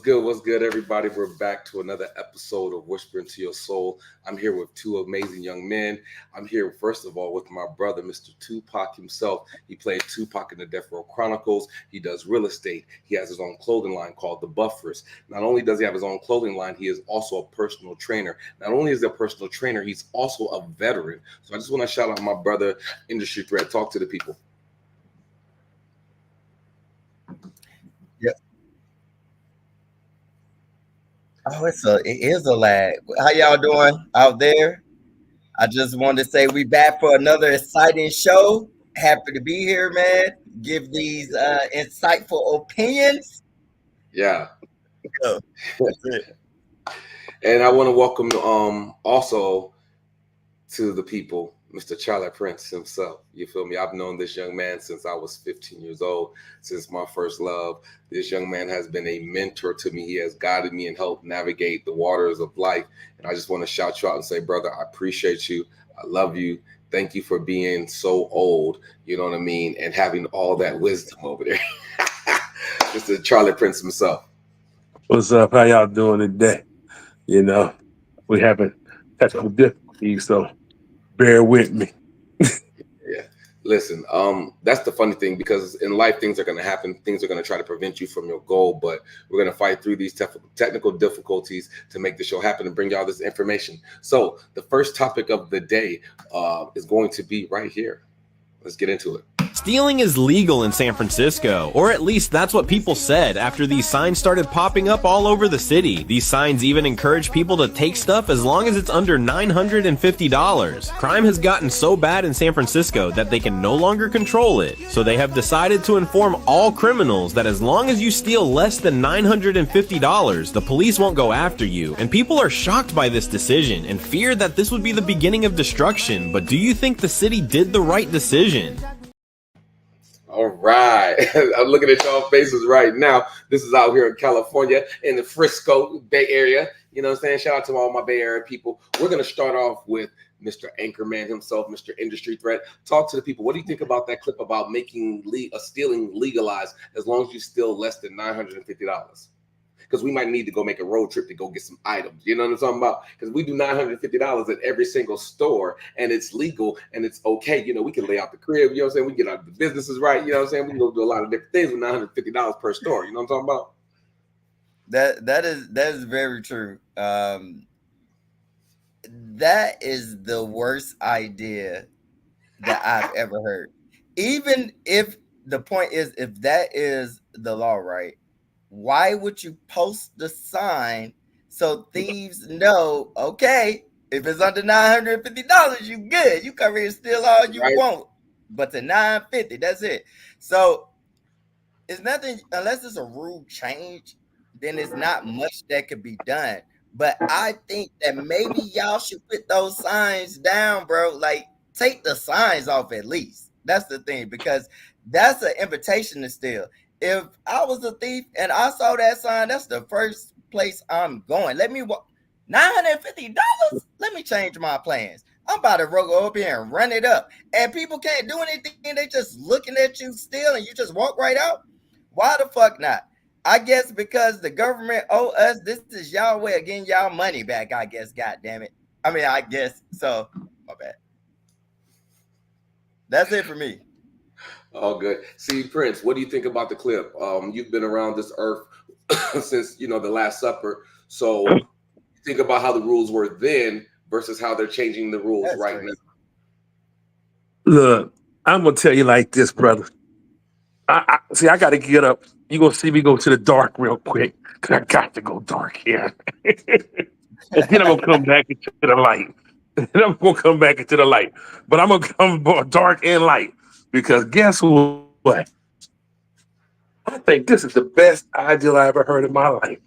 good? What's good, everybody? We're back to another episode of Whispering to Your Soul. I'm here with two amazing young men. I'm here, first of all, with my brother, Mr. Tupac himself. He played Tupac in the Death Row Chronicles. He does real estate. He has his own clothing line called The Buffers. Not only does he have his own clothing line, he is also a personal trainer. Not only is he a personal trainer, he's also a veteran. So I just want to shout out my brother, Industry Threat. Talk to the people. Oh, it is a lag. How y'all doing out there? I just wanted to say we back for another exciting show. Happy to be here, man. Give these insightful opinions. Yeah. That's it. And I want to welcome also to the people, Mr. Charlie Prince himself. You feel me? I've known this young man since I was 15 years old, since my first love. This young man has been a mentor to me. He has guided me and helped navigate the waters of life. And I just want to shout you out and say, brother, I appreciate you. I love you. Thank you for being so old, you know what I mean, and having all that wisdom over there. Mr. Charlie Prince himself. What's up? How y'all doing today? You know, we having technical difficulties, so bear with me. Yeah. Listen, that's the funny thing, because in life, things are going to happen. Things are going to try to prevent you from your goal, but we're going to fight through these technical difficulties to make the show happen and bring y'all this information. So the first topic of the day is going to be right here. Let's get into it. Stealing is legal in San Francisco, or at least that's what people said after these signs started popping up all over the city. These signs even encourage people to take stuff as long as it's under $950. Crime has gotten so bad in San Francisco that they can no longer control it, so they have decided to inform all criminals that as long as you steal less than $950, the police won't go after you. And people are shocked by this decision and fear that this would be the beginning of destruction. But do you think the city did the right decision? All right. I'm looking at y'all faces right now. This is out here in California, in the Frisco Bay Area. You know what I'm saying? Shout out to all my Bay Area people. We're going to start off with Mr. Anchorman himself, Mr. Industry Threat. Talk to the people. What do you think about that clip about making stealing legalized as long as you steal less than $950? Because we might need to go make a road trip to go get some items. You know what I'm talking about? Because we do $950 at every single store, and it's legal and it's okay. You know, we can lay out the crib. You know what I'm saying? We get out the businesses right. You know what I'm saying? We can go do a lot of different things with $950 per store. You know what I'm talking about? That is very true. That is the worst idea that I've ever heard. Even if the point is, if that is the law, right? Why would you post the sign so thieves know, okay, if it's under $950, you good. You come here and steal all you want. But to $950, that's it. So it's nothing, unless it's a rule change, then it's not much that could be done. But I think that maybe y'all should put those signs down, bro. Like, take the signs off at least. That's the thing, because that's an invitation to steal. If I was a thief and I saw that sign, that's the first place I'm going. Let me walk $950. Let me change my plans. I'm about to go up here and run it up. And people can't do anything. They just looking at you still and you just walk right out. Why the fuck not? I guess because the government owe us. This is y'all way of getting y'all money back, I guess. God damn it. I mean, I guess. So, my bad. That's it for me. All good. See, Prince, what do you think about the clip? You've been around this earth since, the Last Supper. So think about how the rules were then versus how they're changing the rules right now. Look, I'm going to tell you like this, brother. I got to get up. You're going to see me go to the dark real quick, because I got to go dark here. And then I'm going to come back into the light. But I'm going to come dark and light. Because guess what? I think this is the best idea I ever heard in my life.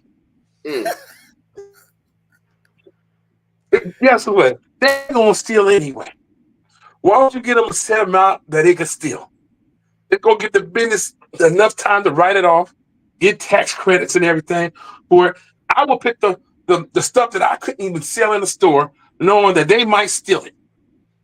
Guess what? They're going to steal anyway. Why don't you get them to set them out that they can steal? They're going to get the business enough time to write it off, get tax credits and everything. Where I will pick the stuff that I couldn't even sell in the store, knowing that they might steal it.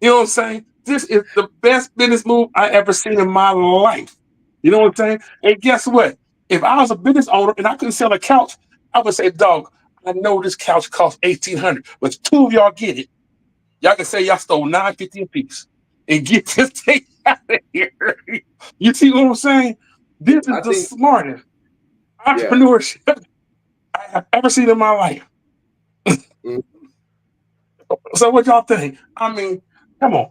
You know what I'm saying? This is the best business move I ever seen in my life. You know what I'm saying? And guess what? If I was a business owner and I couldn't sell a couch, I would say, dog, I know this couch costs $1,800, but two of y'all get it. Y'all can say y'all stole $9.50 a piece and get this thing out of here. You see what I'm saying? This is I the think, smartest yeah. entrepreneurship I have ever seen in my life. Mhm. So what y'all think? I mean, come on.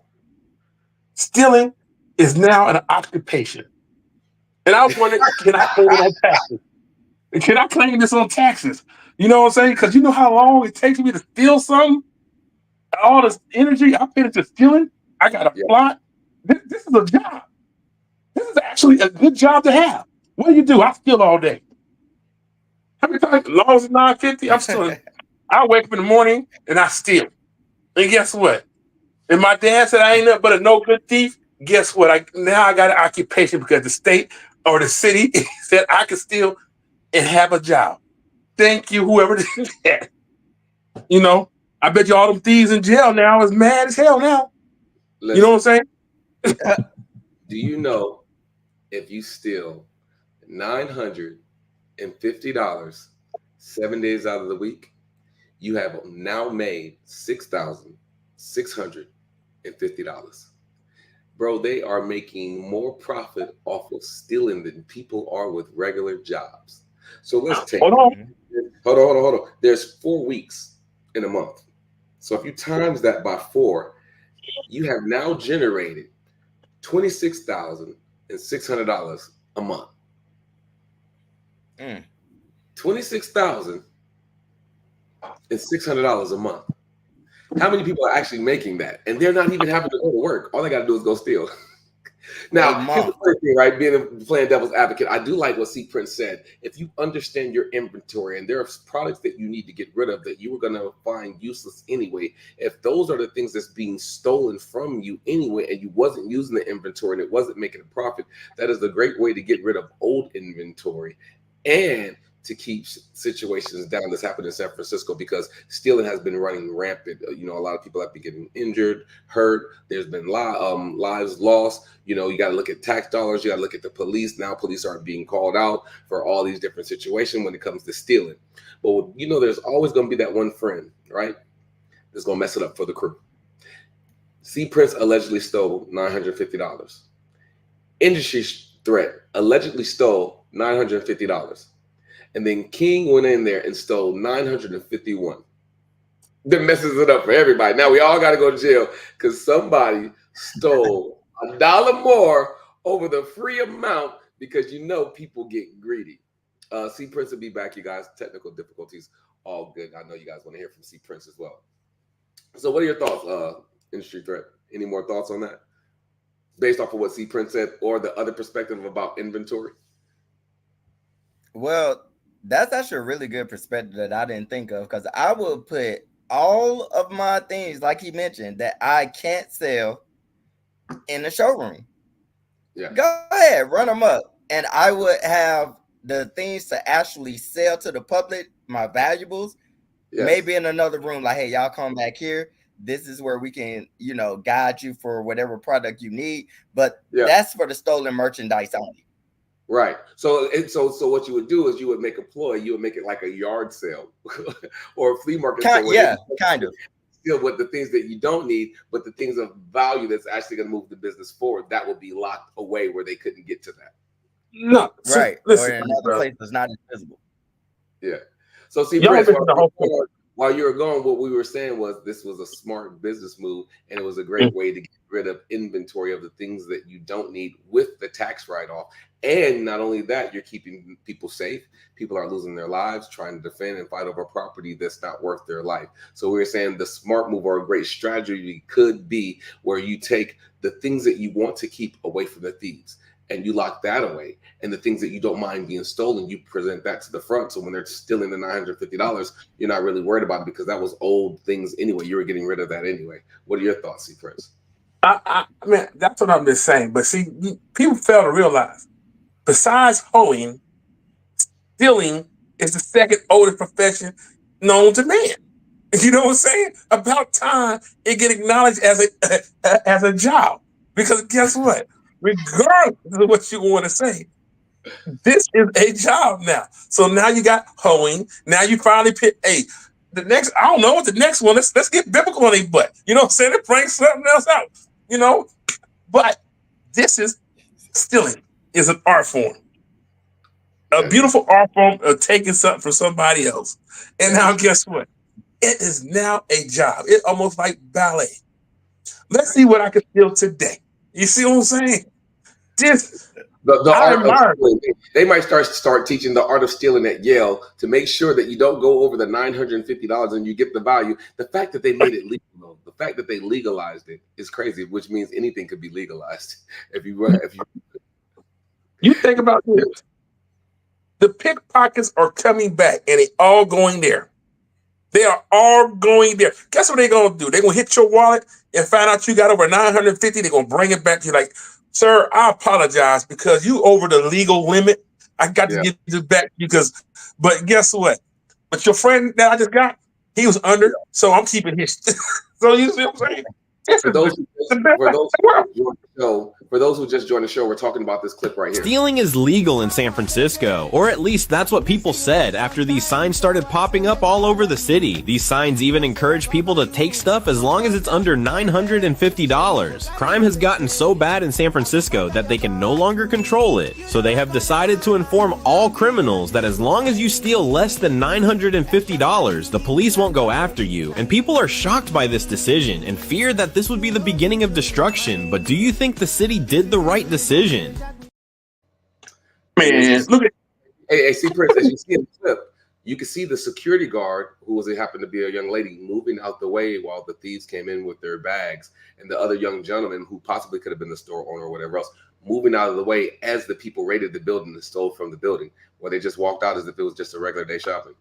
Stealing is now an occupation. And I was wondering, can I claim it on taxes? Can I claim this on taxes? You know what I'm saying? Because you know how long it takes me to steal something? All this energy I put into stealing, I got a Yeah. plot. This is a job. This is actually a good job to have. What do you do? I steal all day. How many times? As long as it's 9:50, I'm stealing. I wake up in the morning and I steal. And guess what? And my dad said I ain't nothing but a no good thief. Guess what? Now I got an occupation because the state or the city said I can steal and have a job. Thank you, whoever did that. You know, I bet you all them thieves in jail now is mad as hell now. You know what I'm Listen, saying? do you know if you steal $950 7 days out of the week, you have now made $6,650. Bro, they are making more profit off of stealing than people are with regular jobs. So let's take Hold on. hold on. There's 4 weeks in a month. So if you times that by 4, you have now generated $26,600 a month. Mm. $26,600 a month. How many people are actually making that? And they're not even having to go to work. All they got to do is go steal. Now, A here's the month. first thing, right? Playing devil's advocate, I do like what C. Prince said. If you understand your inventory and there are products that you need to get rid of that you were going to find useless anyway, if those are the things that's being stolen from you anyway, and you wasn't using the inventory and it wasn't making a profit, that is a great way to get rid of old inventory and to keep situations down that's happened in San Francisco, because stealing has been running rampant. You know, a lot of people have been getting injured, hurt. There's been lives lost. You know, you got to look at tax dollars. You got to look at the police. Now police are being called out for all these different situations when it comes to stealing. But, you know, there's always going to be that one friend, right, that's going to mess it up for the crew. C. Prince allegedly stole $950. Industry threat allegedly stole $950. And then King went in there and stole 951. That messes it up for everybody. Now we all got to go to jail because somebody stole $1 more over the free amount, because you know people get greedy. C. Prince will be back, you guys. Technical difficulties, all good. I know you guys want to hear from C. Prince as well. So what are your thoughts, industry threat? Any more thoughts on that? Based off of what C. Prince said or the other perspective about inventory? Well, that's actually a really good perspective that I didn't think of, because I would put all of my things, like he mentioned, that I can't sell in the showroom. Yeah. Go ahead, run them up. And I would have the things to actually sell to the public, my valuables, Yes. maybe in another room, like, hey, y'all come back here. This is where we can, you know, guide you for whatever product you need. But that's for the stolen merchandise only. Right. So what you would do is you would make a ploy. You would make it like a yard sale or a flea market. Kind of. Deal with the things that you don't need, but the things of value that's actually going to move the business forward, that will be locked away where they couldn't get to that. No. Right. Listen, or in another place that's not invisible. Yeah. So see, Prince, while you were going, what we were saying was this was a smart business move, and it was a great way to get rid of inventory of the things that you don't need with the tax write-off. And not only that, you're keeping people safe. People are losing their lives trying to defend and fight over property that's not worth their life. So we were saying the smart move or a great strategy could be where you take the things that you want to keep away from the thieves and you lock that away. And the things that you don't mind being stolen, you present that to the front. So when they're stealing the $950, you're not really worried about it because that was old things anyway. You were getting rid of that anyway. What are your thoughts, C. Prince? I mean, that's what I'm just saying. But see, people fail to realize, besides hoeing, stealing is the second oldest profession known to man. You know what I'm saying? About time it get acknowledged as a job. Because guess what? Regardless of what you want to say, This is a job now. So now you got hoeing. Now you finally pick the next, I don't know what the next one. Let's get biblical on a butt. You know what I'm saying? Let's bring something else out. You know? But this is stealing is an art form. A beautiful art form of taking something from somebody else. And now guess what? It is now a job. It's almost like ballet. Let's see what I can steal today. You see what I'm saying? This The I art of admire. stealing. They might start teaching the art of stealing at Yale to make sure that you don't go over the $950 and you get the value. The fact that they made it legal, though, the fact that they legalized it is crazy, which means anything could be legalized. You think about this. The pickpockets are coming back and they all going there. They are all going there. Guess what they're going to do? They're going to hit your wallet and find out you got over 950. They're going to bring it back to you like, sir, I apologize because you over the legal limit. I got to give this back because, but guess what? But your friend that I just got, he was under, so I'm keeping his. So you see what I'm saying? For those who just joined the show, we're talking about this clip right here. Stealing is legal in San Francisco, or at least that's what people said after these signs started popping up all over the city. These signs even encourage people to take stuff as long as it's under $950. Crime has gotten so bad in San Francisco that they can no longer control it, so they have decided to inform all criminals that as long as you steal less than $950, the police won't go after you. And people are shocked by this decision and fear that this would be the beginning of destruction. But do you think the city did the right decision? Man, look at. Hey, see, Prince, as you see in the clip, you can see the security guard, who happened to be a young lady, moving out the way while the thieves came in with their bags, and the other young gentleman, who possibly could have been the store owner or whatever else, moving out of the way as the people raided the building and stole from the building, where they just walked out as if it was just a regular day shopping.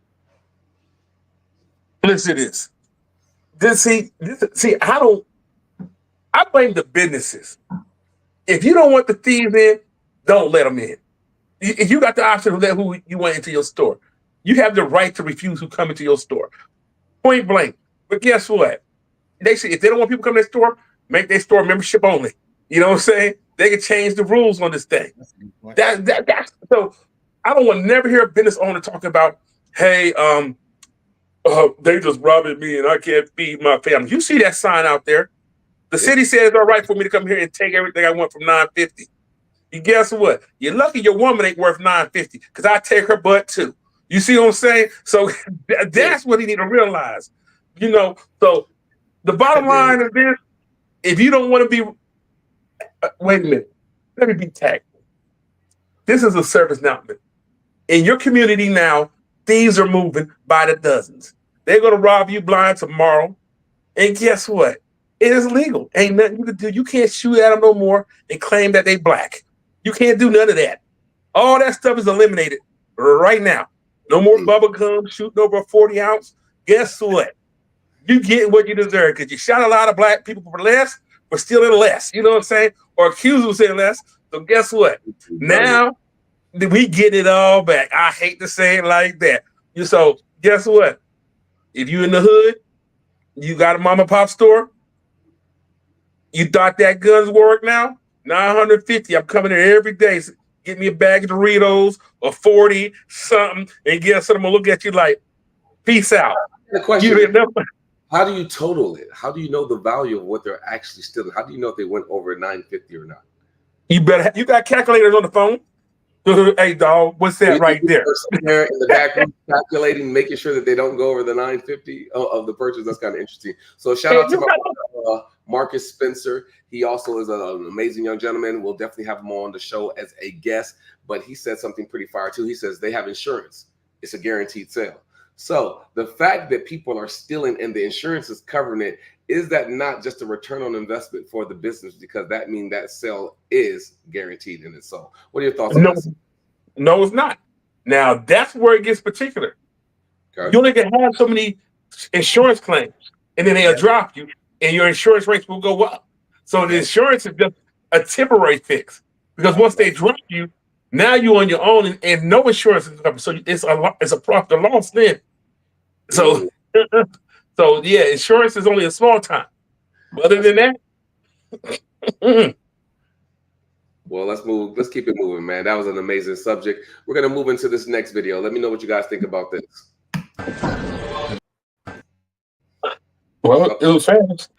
Listen to this. See, I blame the businesses. If you don't want the thieves in, don't let them in. If you got the option to let who you want into your store, you have the right to refuse who come into your store. Point blank. But guess what? They say if they don't want people coming to their store, make their store membership only. You know what I'm saying? They can change the rules on this thing. That's so I don't want to never hear a business owner talking about, hey, they just robbing me and I can't feed my family. You see that sign out there? The city says it's all right for me to come here and take everything I want from $950. You guess what? You're lucky your woman ain't worth $950 because I take her butt too. You see what I'm saying? So that's what he need to realize. You know, so the bottom line of this, if you don't want to be, wait a minute, let me be tactful. This is a service announcement. In your community now, thieves are moving by the dozens. They're going to rob you blind tomorrow. And guess what? It is legal. Ain't nothing you can do. You can't shoot at them no more and claim that they black. You can't do none of that. All that stuff is eliminated right now. No more bubble gum shooting over a 40 ounce. Guess what? You get what you deserve because you shot a lot of black people for less, for stealing less. You know what I'm saying? Or accused of saying less. So guess what? Now we get it all back. I hate to say it like that. So guess what? If you in the hood, you got a mom and pop store, you thought that guns work now? $950. I'm coming here every day. Get me a bag of Doritos or 40 something, and guess what? I'm gonna look at you like, peace out. The question: how do you total it? How do you know the value of what they're actually stealing? How do you know if they went over $950 or not? You got calculators on the phone. Hey, dog, what's that right there? Somewhere in the back room calculating, making sure that they don't go over the $950 of the purchase. That's kind of interesting. So shout out to my Marcus Spencer. He also is an amazing young gentleman. We'll definitely have him on the show as a guest. But he said something pretty fire too. He says they have insurance. It's a guaranteed sale. So the fact that people are stealing and the insurance is covering it, is that not just a return on investment for the business? Because that means that sale is guaranteed in its soul. What are your thoughts on that? No, it's not. Now, that's where it gets particular. Okay. You only can have so many insurance claims, and then they'll drop you, and your insurance rates will go up. So the insurance is just a temporary fix. Because once they drop you, now you're on your own, and no insurance is covered. So it's a profit or loss then. So, so yeah, insurance is only a small time. Other than that, Well, let's move. Let's keep it moving, man. That was an amazing subject. We're gonna move into this next video. Let me know what you guys think about this. Well, it was fast.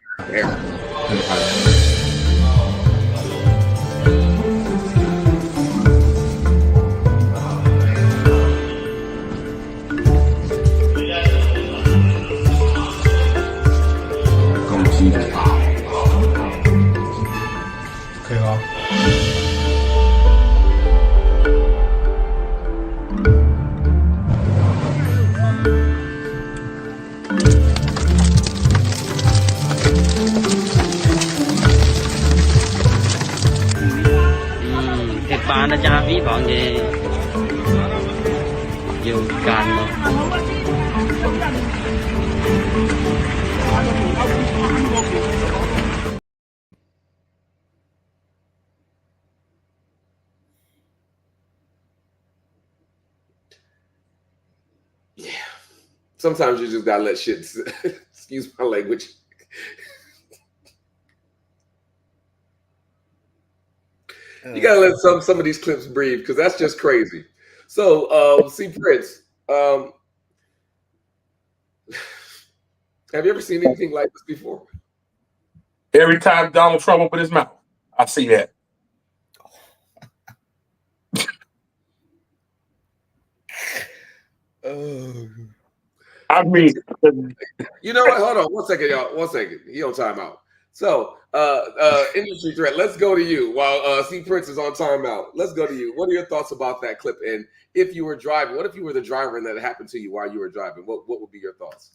Thịt ba nó cha ví bọn gì dù càn mà Yeah. Sometimes you just gotta let shit. Excuse my language. You gotta let some of these clips breathe because that's just crazy. So, see, Prince, have you ever seen anything like this before? Every time Donald Trump opened his mouth, I see that. I mean, You know what? Hold on 1 second, y'all. 1 second. He on timeout. So, industry threat. Let's go to you while C Prince is on timeout. Let's go to you. What are your thoughts about that clip? And if you were driving, what if you were the driver and that happened to you while you were driving? What would be your thoughts?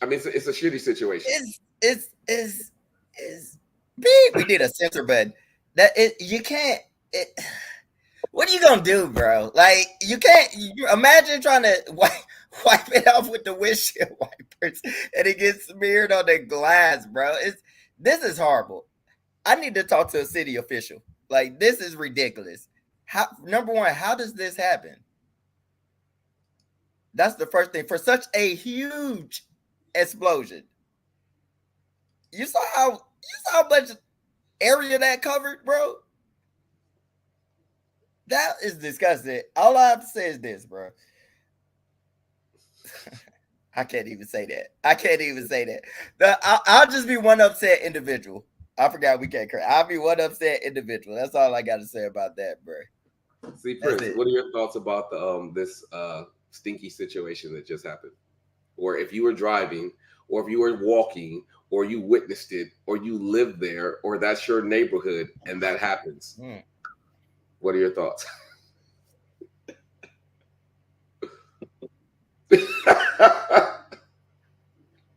I mean, it's a shitty situation. It's big. We need a censor button. You can't. What are you gonna do, bro? Like you can't. Imagine trying to wipe it off with the windshield wipers and it gets smeared on the glass, bro. This is horrible. I need to talk to a city official. Like this is ridiculous. Number one, how does this happen? That's the first thing. For such a huge explosion, you saw how much area that covered, bro. That is disgusting. All I have to say is this, bro. I can't even say that. I'll just be one upset individual. I forgot we can't cry. I'll be one upset individual. That's all I got to say about that, bro. See, Prince, what are your thoughts about the this stinky situation that just happened? Or if you were driving, or if you were walking, or you witnessed it, or you live there, or that's your neighborhood, and that happens. What are your thoughts?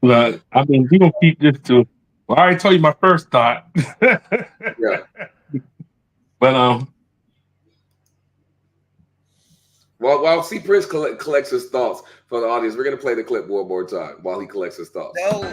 Well, I mean, we gonna keep this to. Well, I already told you my first thought. Yeah. But while C Prince collects his thoughts for the audience, we're gonna play the clip one more time while he collects his thoughts. No.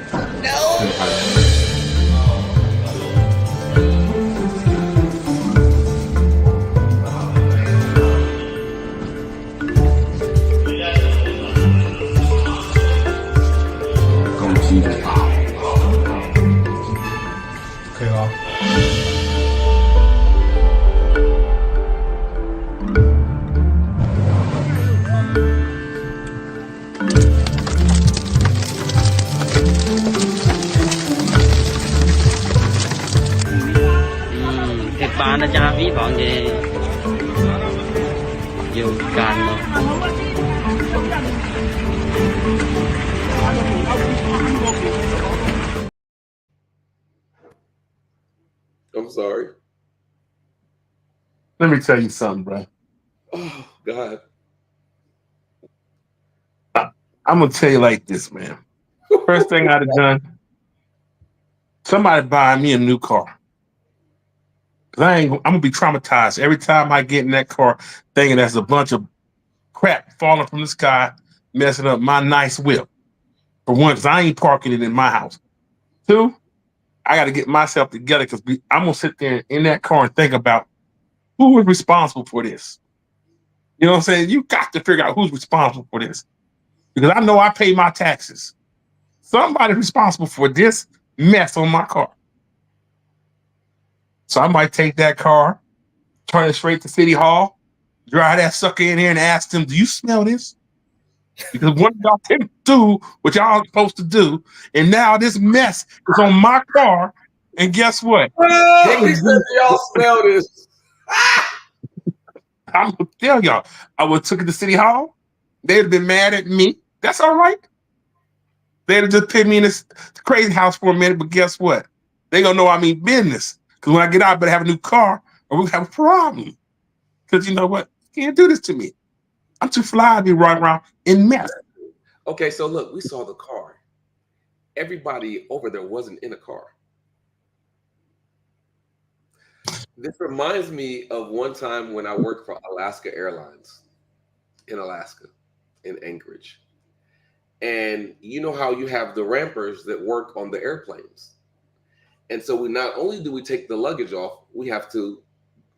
thịt ba nó cha ví bọn gì dù càn mà I'm sorry. let me tell you something, bro. Oh God. I'm gonna tell you like this, man. First thing I'd have done, somebody buy me a new car. Cause I'm gonna be traumatized every time I get in that car, thinking there's a bunch of crap falling from the sky, messing up my nice whip. For one, cause I ain't parking it in my house. Two, I got to get myself together because I'm gonna sit there in that car and think about who was responsible for this. You know what I'm saying? You got to figure out who's responsible for this. Because I know I pay my taxes. Somebody's responsible for this mess on my car. So I might take that car, turn it straight to City Hall, drive that sucker in here and ask them, do you smell this? Because one of y'all didn't do what y'all aren't supposed to do. And now this mess is on my car. And guess what? Oh, he said, y'all smell this. I'm going to tell y'all, I would have took it to City Hall. They'd have been mad at me. That's all right. They'd have just put me in this crazy house for a minute. But guess what? They going to know I mean business. Because when I get out, I better have a new car or we'll have a problem. Because you know what? You can't do this to me. I'm too fly to be running around in mess. Okay, so look, we saw the car. Everybody over there wasn't in a car. This reminds me of one time when I worked for Alaska Airlines in Alaska, in Anchorage. And you know how you have the rampers that work on the airplanes. And so we not only do we take the luggage off, we have to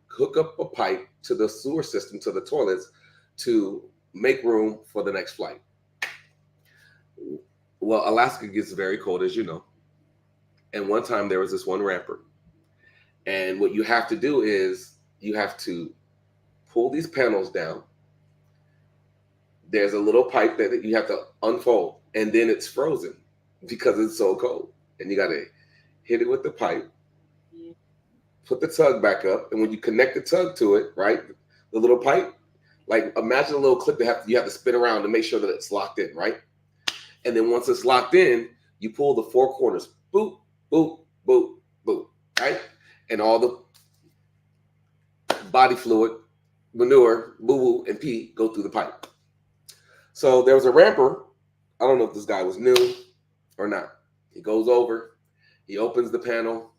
hook up a pipe to the sewer system, to the toilets, to make room for the next flight. Well, Alaska gets very cold, as you know. And one time there was this one ramper. And what you have to do is you have to pull these panels down. There's a little pipe that you have to unfold, and then it's frozen because it's so cold. And you got to hit it with the pipe, put the tug back up, and when you connect the tug to it, right, the little pipe, like imagine a little clip that you have to spin around to make sure that it's locked in, right? And then once it's locked in, you pull the four corners, boop, boop, boop, boop, right? And all the body fluid, manure, boo-boo, and pee go through the pipe. So there was a ramper. I don't know if this guy was new or not. He goes over, he opens the panel,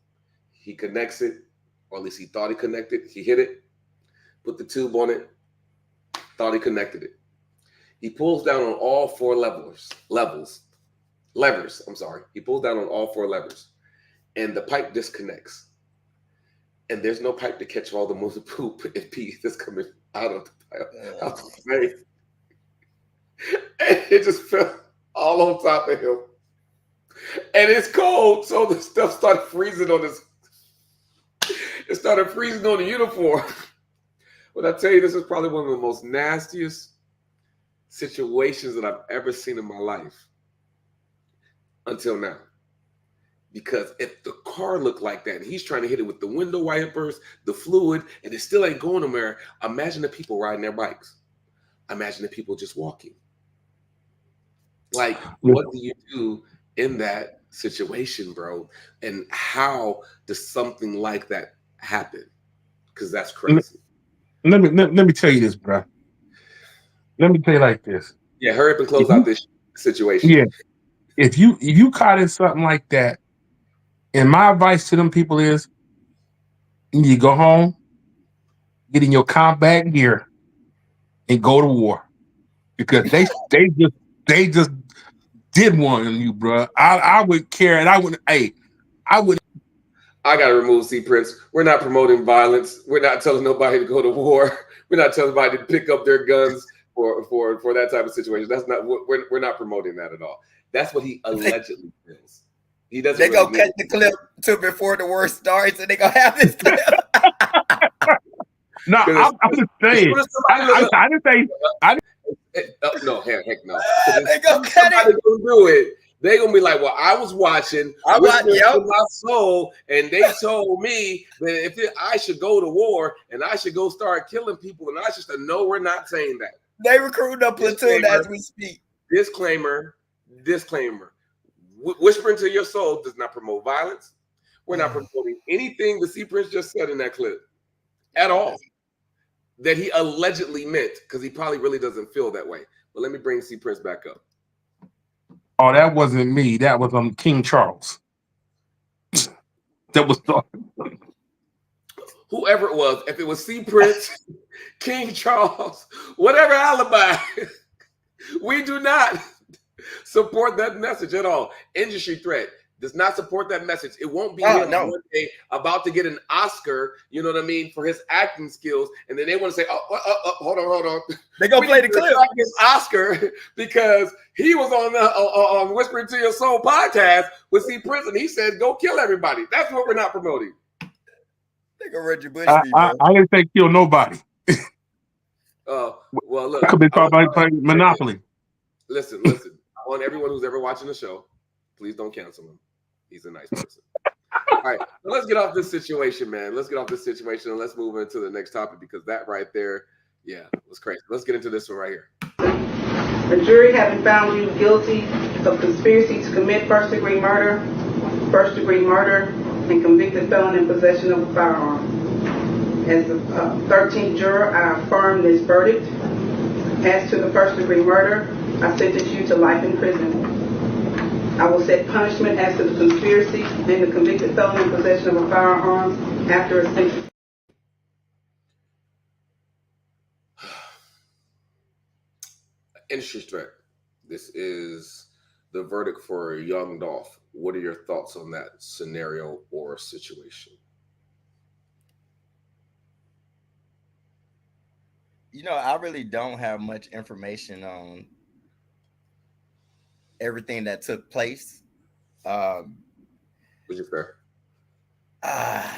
he connects it, or at least he thought he connected. He hit it, put the tube on it, thought he connected it. He pulls down on all four levers. He pulls down on all four levers, and the pipe disconnects. And there's no pipe to catch all the most poop and pee that's coming out of the pipe. And it just fell all on top of him. And it's cold, so the stuff started freezing on his. It started freezing on the uniform. But I tell you, this is probably one of the most nastiest situations that I've ever seen in my life until now. Because if the car looked like that and he's trying to hit it with the window wipers, the fluid, and it still ain't going nowhere, imagine the people riding their bikes. Imagine the people just walking. Like, what do you do in that situation, bro? And how does something like that happen? Because that's crazy. Let me tell you this, bro. Let me tell you like this. Yeah, hurry up and close out this situation. Yeah. If you caught in something like that, and my advice to them people is, you go home, get in your combat gear, and go to war, because they just did one on you, bro. I would care, and I would. I gotta remove C Prince. We're not promoting violence. We're not telling nobody to go to war. We're not telling anybody to pick up their guns for that type of situation. That's not. We're not promoting that at all. That's what he allegedly feels. He doesn't. They gonna cut the clip to before the war starts, and they gonna have this clip. No, I'm just saying. I didn't say. No, heck no. They gonna cut it. Gonna do it. They gonna be like, "Well, I was watching my soul, and they told me that I should go to war and I should go start killing people, and I should say, no, we're not saying that." They recruiting a platoon as we speak. Disclaimer. Whispering to your soul does not promote violence. We're not promoting anything the C Prince just said in that clip at all that he allegedly meant, because he probably really doesn't feel that way. But let me bring C Prince back up. Oh, that wasn't me. That was King Charles. That was whoever it was. If it was C Prince, King Charles, whatever alibi, we do not support that message at all. Industry threat does not support that message. It won't be him one day about to get an Oscar, you know what I mean, for his acting skills, and then they want to say, hold on. They gonna play the clip. His Oscar because he was on the Whispering to Your Soul podcast with C Prince, and he said, "Go kill everybody." That's what we're not promoting. Nigga Reggie Bush I, me, I, bro. I didn't think kill nobody. Well, I look, could be I want playing Monopoly. listen. I want everyone who's ever watching the show, please don't cancel him. He's a nice person. All right, let's get off this situation, man. Let's get off this situation and let's move into the next topic because that right there, yeah, was crazy. Let's get into this one right here. The jury having found you guilty of conspiracy to commit first-degree murder, and convicted felon in possession of a firearm. As the 13th juror, I affirm this verdict. As to the first-degree murder, I sentence you to life in prison. I will set punishment as to the conspiracy and the convicted felon in possession of a firearm after a sentence. Industry threat. This is the verdict for young Dolph. What are your thoughts on that scenario or situation? You know, I really don't have much information on everything that took place. Which is fair.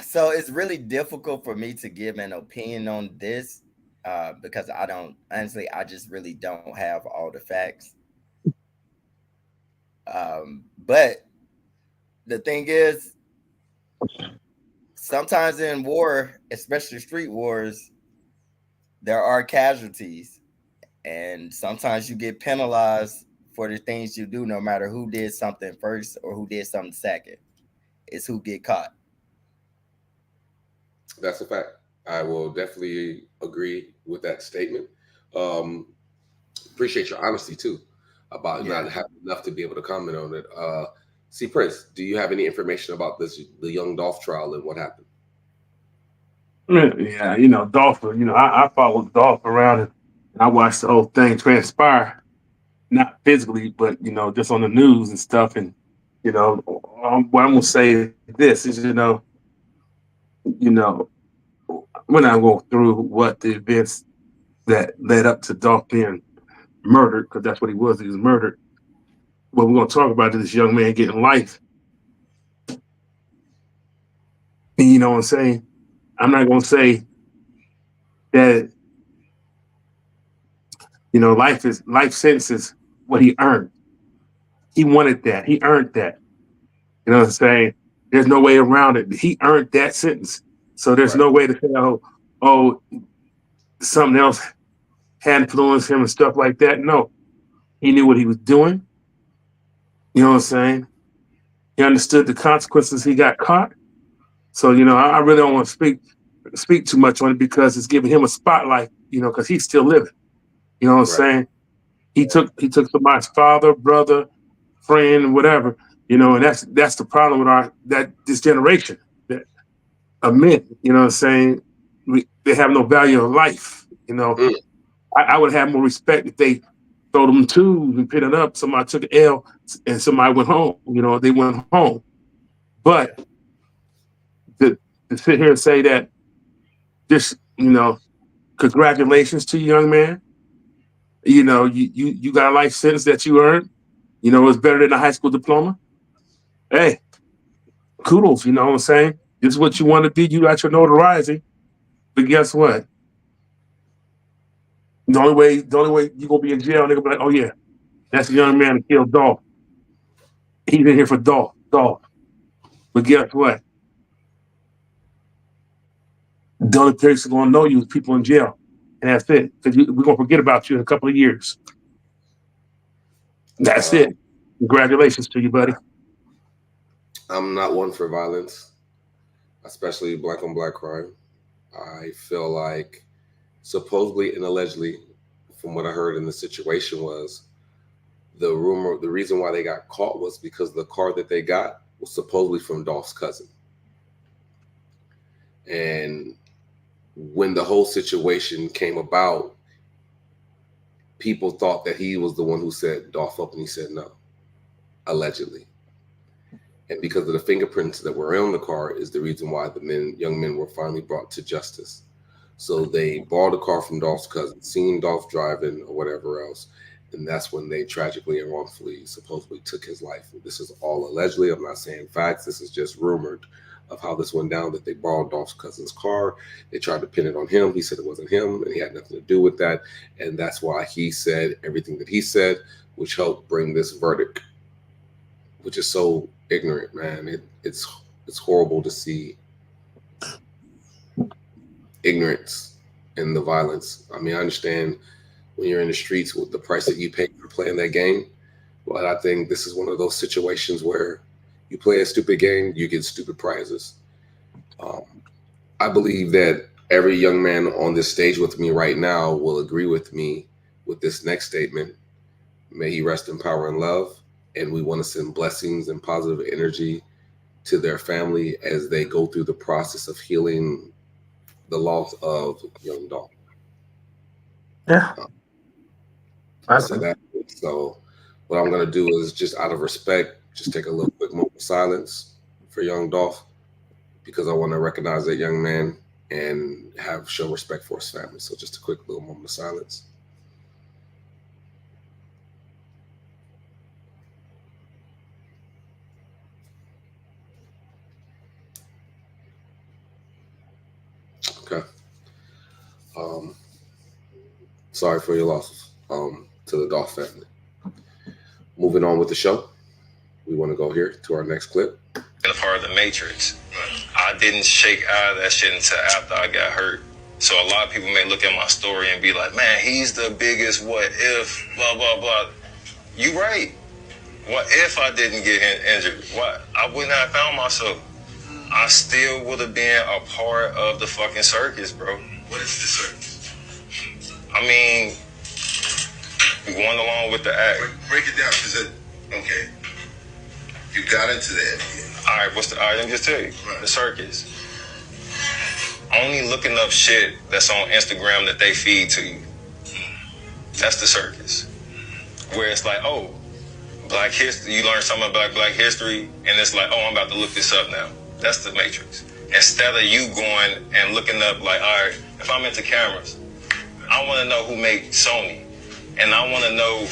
So it's really difficult for me to give an opinion on this because I just really don't have all the facts. But the thing is, sometimes in war, especially street wars, there are casualties, and sometimes you get penalized for the things you do, no matter who did something first or who did something second. It's who get caught. That's a fact. I will definitely agree with that statement. Appreciate your honesty too about not having enough to be able to comment on it. See, Prince, do you have any information about the young Dolph trial and what happened? Yeah, Dolph. I followed Dolph around and I watched the whole thing transpire. Not physically, but just on the news and stuff. And what I'm gonna say this is, we're not going through what the events that led up to Dolph being murdered, because that's what he was. He was murdered. What we're gonna talk about is this young man getting life. And you know what I'm saying? I'm not gonna say that life sentence is what he earned. He wanted that. He earned that. You know what I'm saying? There's no way around it. He earned that sentence. So there's no way to say, oh, something else had influenced him and stuff like that. No. He knew what he was doing. You know what I'm saying? He understood the consequences. He got caught. So, I really don't want to speak too much on it because it's giving him a spotlight, because he's still living. You know what I'm saying? He took somebody's father, brother, friend, whatever, and that's the problem with this generation of men, you know what I'm saying? They have no value of life, I would have more respect if they throw them tubes and pit it up. Somebody took an L and somebody went home, they went home. But to sit here and say that this, congratulations to you, young man. You got a life sentence that you earned. It's better than a high school diploma. Hey, kudos, you know what I'm saying? This is what you want to be. You got your notoriety. But guess what? The only way you're going to be in jail, they're going to be like, oh, yeah, that's a young man that killed Dolph. He's in here for Dolph. But guess what? The only person going to know you is people in jail. And that's it. Because we're going to forget about you in a couple of years. That's it. Congratulations to you, buddy. I'm not one for violence, especially black on black crime. I feel like supposedly and allegedly, from what I heard in the situation, was the reason why they got caught was because the car that they got was supposedly from Dolph's cousin. And when the whole situation came about, people thought that he was the one who set Dolph up, and he said no, allegedly. And because of the fingerprints that were on the car is the reason why the young men were finally brought to justice. So they borrowed a car from Dolph's cousin, seen Dolph driving or whatever else, and that's when they tragically and wrongfully supposedly took his life. This is all allegedly. I'm not saying facts. This is just rumored. of how this went down, that they borrowed Dolph's cousin's car. They tried to pin it on him. He said it wasn't him and he had nothing to do with that. And that's why he said everything that he said, which helped bring this verdict, which is so ignorant, man. It's horrible to see ignorance and the violence. I mean, I understand when you're in the streets with the price that you pay for playing that game, but I think this is one of those situations where you play a stupid game, you get stupid prizes. Um, I believe that every young man on this stage with me right now will agree with me with this next statement. May he rest in power and love. And we want to send blessings and positive energy to their family as they go through the process of healing the loss of young Dolph. Yeah. I said that. So what I'm gonna do is just out of respect, just take a little quick moment of silence for young Dolph because I want to recognize that young man and have show respect for his family. So just a quick little moment of silence. Okay. Sorry for your losses. To the Dolph family. Moving on with the show. We want to go here to our next clip. A part of the Matrix. I didn't shake out of that shit until after I got hurt. So a lot of people may look at my story and be like, man, he's the biggest what if, blah, blah, blah. You right. What if I didn't get injured? What? I wouldn't have found myself. I still would have been a part of the fucking circus, bro. What is the circus? I mean, going along with the act. Break it down. Okay. You got into that. All right, let me just tell you. Right. The circus. Only looking up shit that's on Instagram that they feed to you. That's the circus. Where it's like, oh, Black history, you learn something about Black history, and it's like, oh, I'm about to look this up now. That's the Matrix. Instead of you going and looking up, like, all right, if I'm into cameras, I want to know who made Sony, and I want to know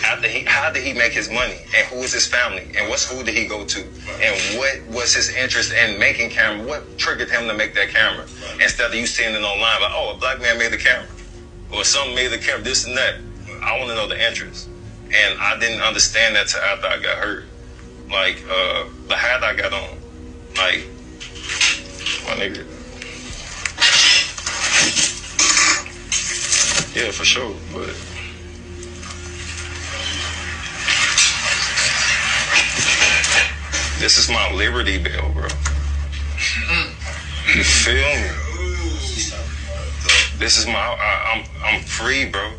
how did he make his money, and who is his family, and what school did he go to, and what was his interest in making camera, what triggered him to make that camera, instead of you seeing it online, like, oh, a Black man made the camera, or something made the camera, this and that. I want to know the interest. And I didn't understand that till after I got hurt. Like, the hat I got on. Like, my nigga. Yeah, for sure, but... This is my Liberty Bell, bro. You feel me? This is I'm free, bro.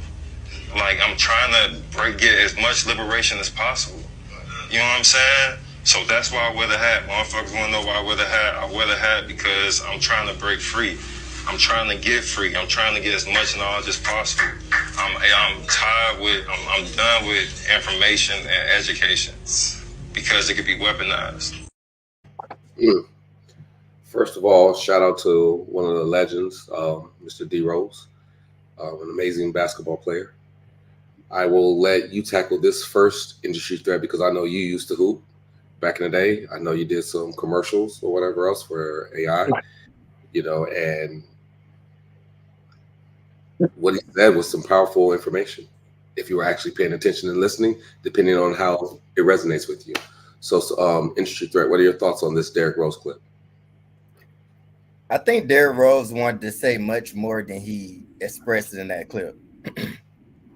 Like, I'm trying to get as much liberation as possible. You know what I'm saying? So that's why I wear the hat. Motherfuckers want to know why I wear the hat. I wear the hat because I'm trying to break free. I'm trying to get free. I'm trying to get as much knowledge as possible. I'm tired with, I'm done with information and education because it could be weaponized. First of all, shout out to one of the legends, Mr. D. Rose, an amazing basketball player. I will let you tackle this first industry threat because I know you used to hoop back in the day. I know you did some commercials or whatever else for AI, you know, and what he said was some powerful information if you were actually paying attention and listening, depending on how it resonates with you. So, industry threat, what are your thoughts on this Derrick Rose clip? I think Derrick Rose wanted to say much more than he expressed in that clip.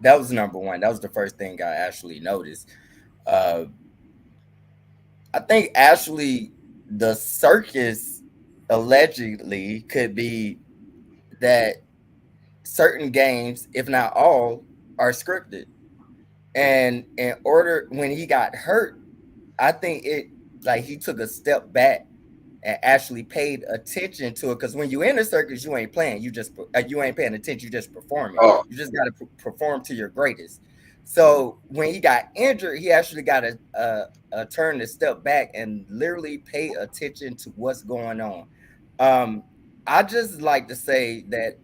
That was number one. That was the first thing I actually noticed. I think actually the circus allegedly could be that certain games, if not all, are scripted. And in order, when he got hurt, I think he took a step back and actually paid attention to it, because when you in a circus, you ain't playing, you ain't paying attention, you just performing. You just got to perform to your greatest. So when he got injured, he actually got a turn to step back and literally pay attention to what's going on. I just like to say that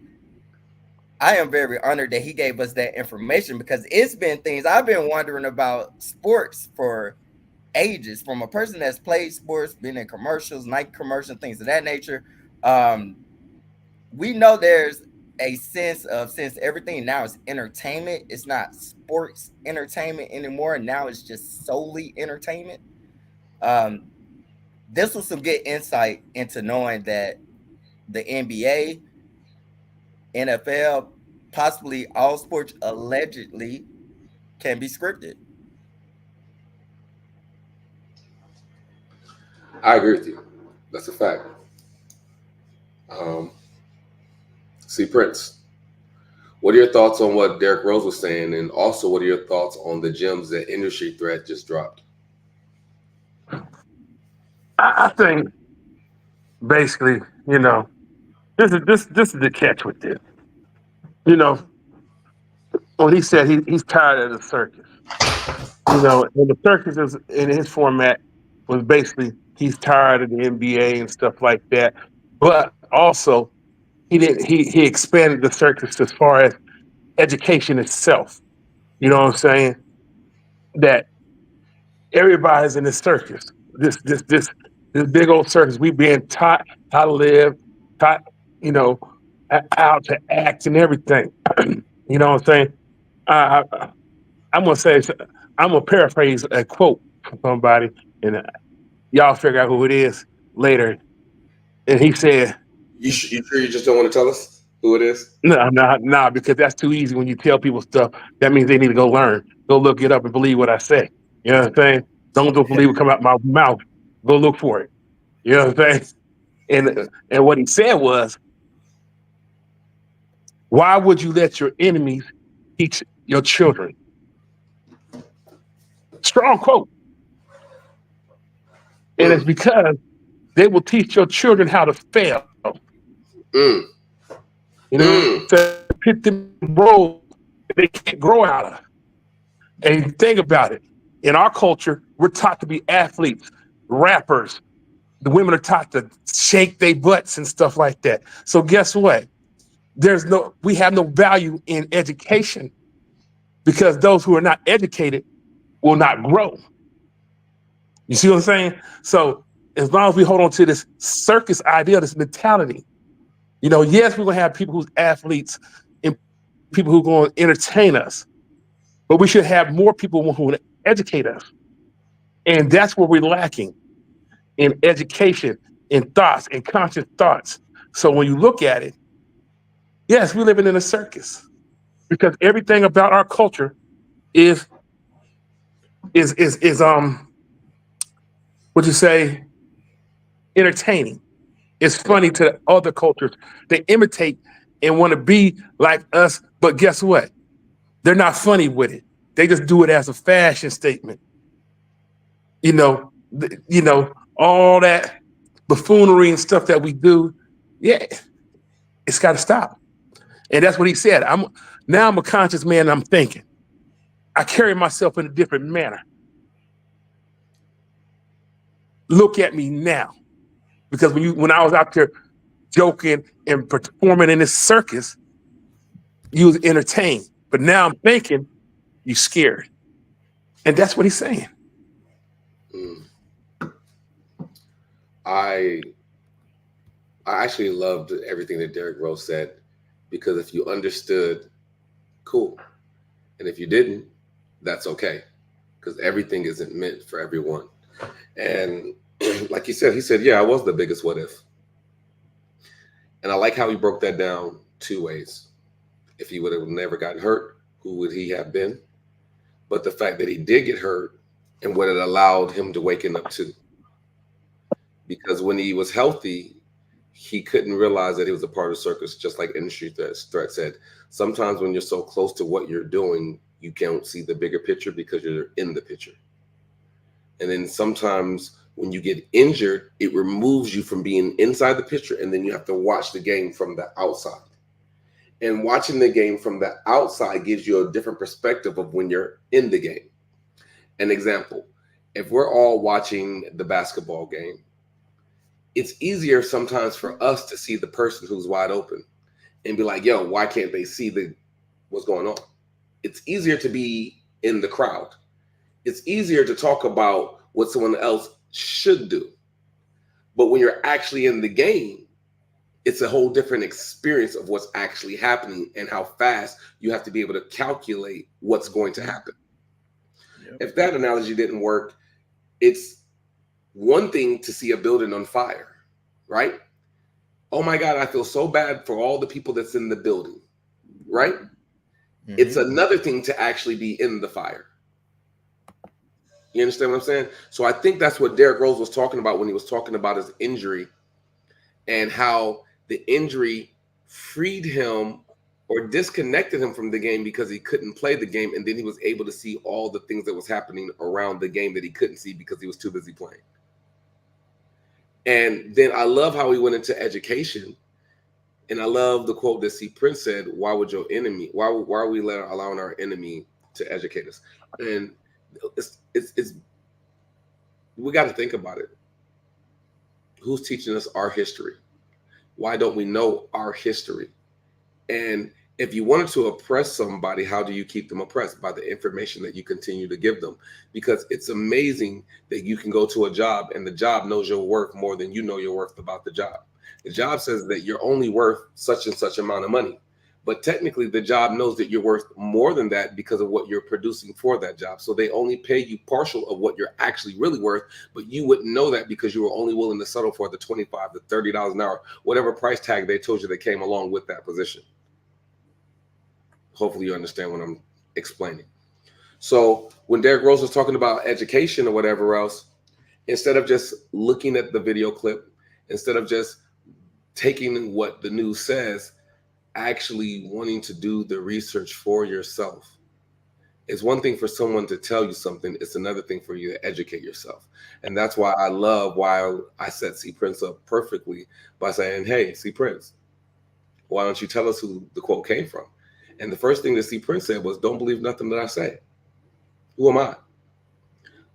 I am very honored that he gave us that information, because it's been things I've been wondering about sports for ages, from a person that's played sports, been in commercials, Nike commercials, things of that nature. We know there's a sense of, since everything now is entertainment, it's not sports entertainment anymore. Now it's just solely entertainment. This was some good insight into knowing that the NBA, NFL, possibly all sports allegedly can be scripted. I agree with you. That's a fact. See, Prince, what are your thoughts on what Derrick Rose was saying? And also, what are your thoughts on the gems that Industry Threat just dropped? I think basically, this is the catch with this. When he said he's tired of the circus. And the circus is in his format was basically he's tired of the NBA and stuff like that. But also he expanded the circus as far as education itself. You know what I'm saying? That everybody's in this circus. This big old circus. We being taught how to live, taught, how to act and everything. You know what I'm saying? I'm gonna say, I'm gonna paraphrase a quote from somebody, and y'all figure out who it is later. And he said, You sure you just don't want to tell us who it is? No, because that's too easy. When you tell people stuff, that means they need to go learn, go look it up, and believe what I say. You know what I'm saying? Don't just believe what come out my mouth. Go look for it. You know what I'm saying? And what he said was, why would you let your enemies teach your children? Strong quote. And it's because they will teach your children how to fail. To pit them roles they can't grow out of. And think about it. In our culture, we're taught to be athletes, rappers. The women are taught to shake their butts and stuff like that. So guess what? We have no value in education because those who are not educated will not grow. You see what I'm saying? So as long as we hold on to this circus idea, this mentality, yes, we're going to have people who's athletes and people who are going to entertain us, but we should have more people who will educate us. And that's what we're lacking in education, in thoughts, in conscious thoughts. So when you look at it, yes, we're living in a circus because everything about our culture is would you say, entertaining. It's funny to other cultures. They imitate and want to be like us, but guess what? They're not funny with it. They just do it as a fashion statement. All that buffoonery and stuff that we do, yeah, it's got to stop. And that's what he said. I'm a conscious man. And I'm thinking. I carry myself in a different manner. Look at me now, because when I was out there joking and performing in this circus, you was entertained. But now I'm thinking you scared, and that's what he's saying. I actually loved everything that Derrick Rose said, because if you understood, cool. And if you didn't, that's okay, because everything isn't meant for everyone. And like he said, yeah, I was the biggest what if. And I like how he broke that down two ways. If he would have never gotten hurt, who would he have been? But the fact that he did get hurt and what it allowed him to waken up to. Because when he was healthy, he couldn't realize that he was a part of the circus, just like Industry Threat said. Sometimes when you're so close to what you're doing, you can't see the bigger picture because you're in the picture. And then sometimes when you get injured, it removes you from being inside the picture, and then you have to watch the game from the outside. And watching the game from the outside gives you a different perspective of when you're in the game. An example, if we're all watching the basketball game, it's easier sometimes for us to see the person who's wide open and be like, yo, why can't they see what's going on? It's easier to be in the crowd. It's easier to talk about what someone else should do. But when you're actually in the game, it's a whole different experience of what's actually happening and how fast you have to be able to calculate what's going to happen. Yep. If that analogy didn't work, it's one thing to see a building on fire, right? Oh my God, I feel so bad for all the people that's in the building, right? Mm-hmm. It's another thing to actually be in the fire. You understand what I'm saying? So I think that's what Derrick Rose was talking about when he was talking about his injury and how the injury freed him or disconnected him from the game because he couldn't play the game. And then he was able to see all the things that was happening around the game that he couldn't see because he was too busy playing. And then I love how he went into education. And I love the quote that C. Prince said, why would your enemy, why are we allowing our enemy to educate us? And it's we got to think about it. Who's teaching us our history? Why don't we know our history? And if you wanted to oppress somebody, how do you keep them oppressed? By the information that you continue to give them. Because it's amazing that you can go to a job and the job knows your worth more than you know your worth about the job. The job says that you're only worth such and such amount of money. But technically, the job knows that you're worth more than that because of what you're producing for that job. So they only pay you partial of what you're actually really worth, but you wouldn't know that because you were only willing to settle for the $25 to $30 an hour, whatever price tag they told you that came along with that position. Hopefully you understand what I'm explaining. So when Derrick Rose was talking about education or whatever else, instead of just looking at the video clip, instead of just taking what the news says, actually wanting to do the research for yourself. It's one thing for someone to tell you something. It's another thing for you to educate yourself. And that's why I love why I set C. Prince up perfectly by saying, hey, C. Prince, why don't you tell us who the quote came from? And the first thing that C. Prince said was, don't believe nothing that I say. Who am I?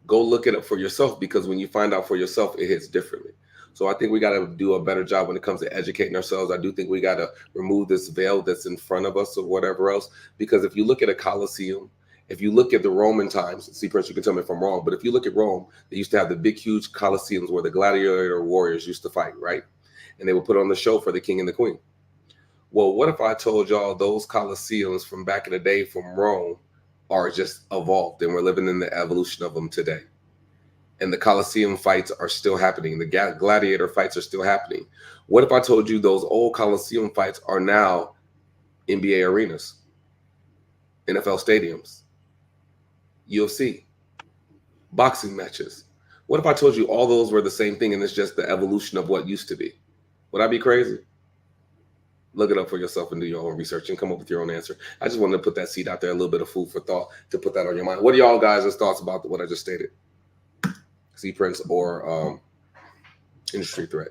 Go look it up for yourself, because when you find out for yourself, it hits differently. So I think we got to do a better job when it comes to educating ourselves. I do think we got to remove this veil that's in front of us or whatever else. Because if you look at a Colosseum, if you look at the Roman times, see, Prince, you can tell me if I'm wrong, but if you look at Rome, they used to have the big, huge Colosseums where the gladiator warriors used to fight, right? And they would put on the show for the king and the queen. Well, what if I told y'all those Colosseums from back in the day from Rome are just evolved and we're living in the evolution of them today? And the Colosseum fights are still happening. The gladiator fights are still happening. What if I told you those old Colosseum fights are now NBA arenas, NFL stadiums, UFC, boxing matches? What if I told you all those were the same thing and it's just the evolution of what used to be? Would I be crazy? Look it up for yourself and do your own research and come up with your own answer. I just wanted to put that seed out there, a little bit of food for thought to put that on your mind. What are y'all guys' thoughts about what I just stated? C. Prince or industry threat?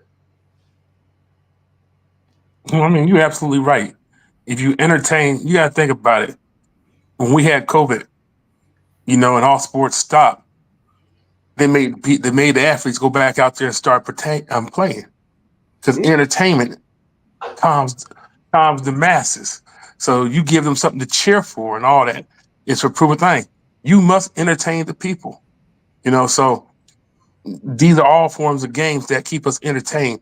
I mean, you're absolutely right. If you entertain, you got to think about it. When we had COVID, and all sports stopped, they made the athletes go back out there and start playing, because entertainment calms the masses. So you give them something to cheer for and all that. It's a proven thing. You must entertain the people. So these are all forms of games that keep us entertained,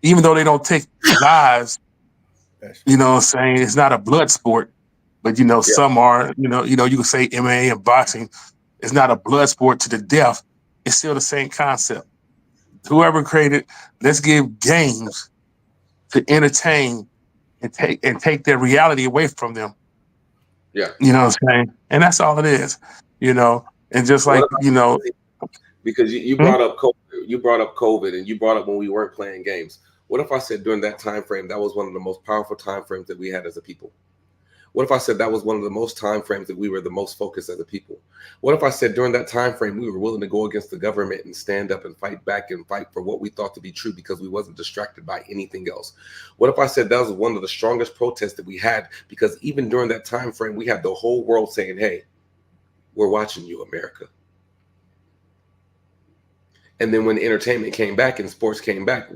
even though they don't take lives. You know what I'm saying? It's not a blood sport, but some are. You can say MMA and boxing. It's not a blood sport to the death. It's still the same concept. Whoever created, let's give games to entertain and take their reality away from them. Yeah. You know what I'm saying? And that's all it is. And just like because you brought up COVID, and you brought up when we weren't playing games. What if I said during that time frame that was one of the most powerful time frames that we had as a people? What if I said that was one of the most time frames that we were the most focused as a people? What if I said during that time frame we were willing to go against the government and stand up and fight back and fight for what we thought to be true because we wasn't distracted by anything else? What if I said that was one of the strongest protests that we had, because even during that time frame we had the whole world saying, hey, we're watching you, America. And then when entertainment came back and sports came back,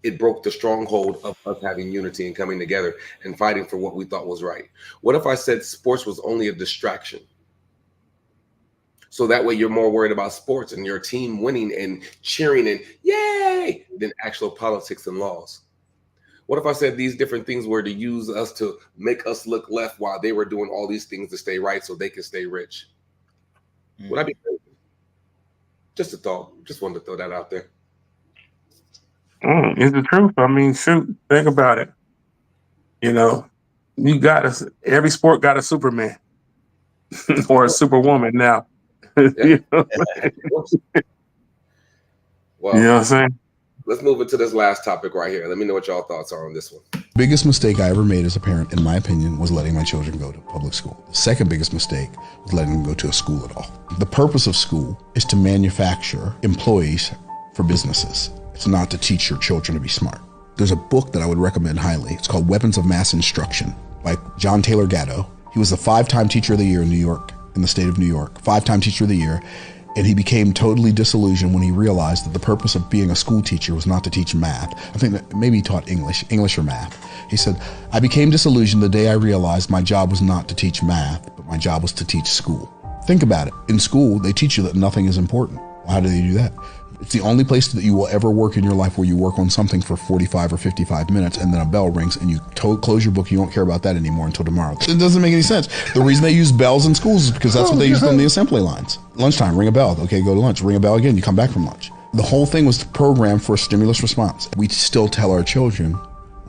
it broke the stronghold of us having unity and coming together and fighting for what we thought was right. What if I said sports was only a distraction? So that way you're more worried about sports and your team winning and cheering and yay than actual politics and laws. What if I said these different things were to use us to make us look left while they were doing all these things to stay right so they can stay rich? Would I be crazy? Just a thought. Just wanted to throw that out there. It's the truth. I mean, shoot, think about it. You know, you got every sport got a Superman or a Superwoman now. You know? Well, You know what I'm saying? let's move into this last topic right here. Let me know what y'all thoughts are on this one. Biggest mistake I ever made as a parent, in my opinion, was letting my children go to public school. The second biggest mistake was letting them go to a school at all. The purpose of school is to manufacture employees for businesses. It's not to teach your children to be smart. There's a book that I would recommend highly. It's called Weapons of Mass Instruction by John Taylor Gatto. He was the 5-time Teacher of the Year in New York, in the state of New York, 5-time Teacher of the Year. And he became totally disillusioned when he realized that the purpose of being a school teacher was not to teach math. I think that maybe he taught English or math. He said, I became disillusioned the day I realized my job was not to teach math, but my job was to teach school. Think about it. In school, they teach you that nothing is important. How do they do that? It's the only place that you will ever work in your life where you work on something for 45 or 55 minutes and then a bell rings and you close your book. You don't care about that anymore until tomorrow. It doesn't make any sense. The reason they use bells in schools is because that's what they used on the assembly lines. Lunchtime, ring a bell. Okay, go to lunch. Ring a bell again. You come back from lunch. The whole thing was programmed for a stimulus response. We still tell our children,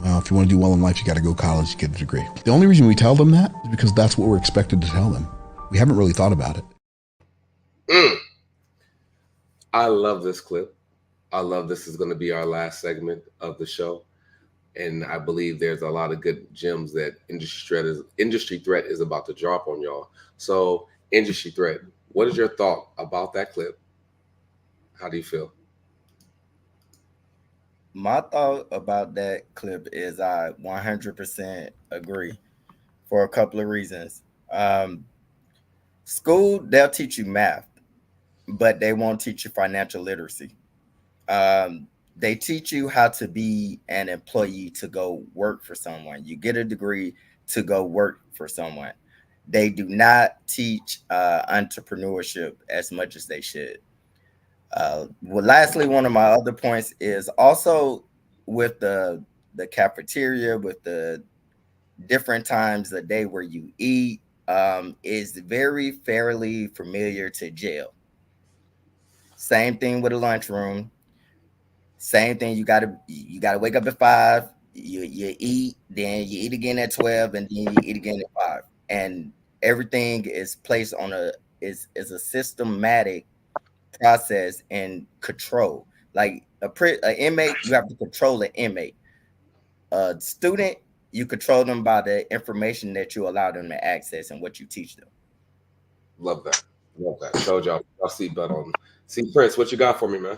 well, if you want to do well in life, you got to go to college, get a degree. The only reason we tell them that is because that's what we're expected to tell them. We haven't really thought about it. I love this clip. I love this is going to be our last segment of the show. And I believe there's a lot of good gems that Industry Threat is about to drop on y'all. So, Industry Threat, what is your thought about that clip? How do you feel? My thought about that clip is I 100% agree for a couple of reasons. School, they'll teach you math, but they won't teach you financial literacy. They teach you how to be an employee to go work for someone. You get a degree to go work for someone. They do not teach entrepreneurship as much as they should. Well, lastly, one of my other points is also with the cafeteria, with the different times a day where you eat, is very fairly familiar to jail. Same thing with a lunchroom. Same thing. You gotta wake up at 5. You eat, then you eat again at 12, and then you eat again at 5. And everything is placed on is a systematic process and control. Like an inmate, you have to control an inmate. A student, you control them by the information that you allow them to access and what you teach them. Love that. Love that. Told y'all seatbelt on. See, Prince, what you got for me, man?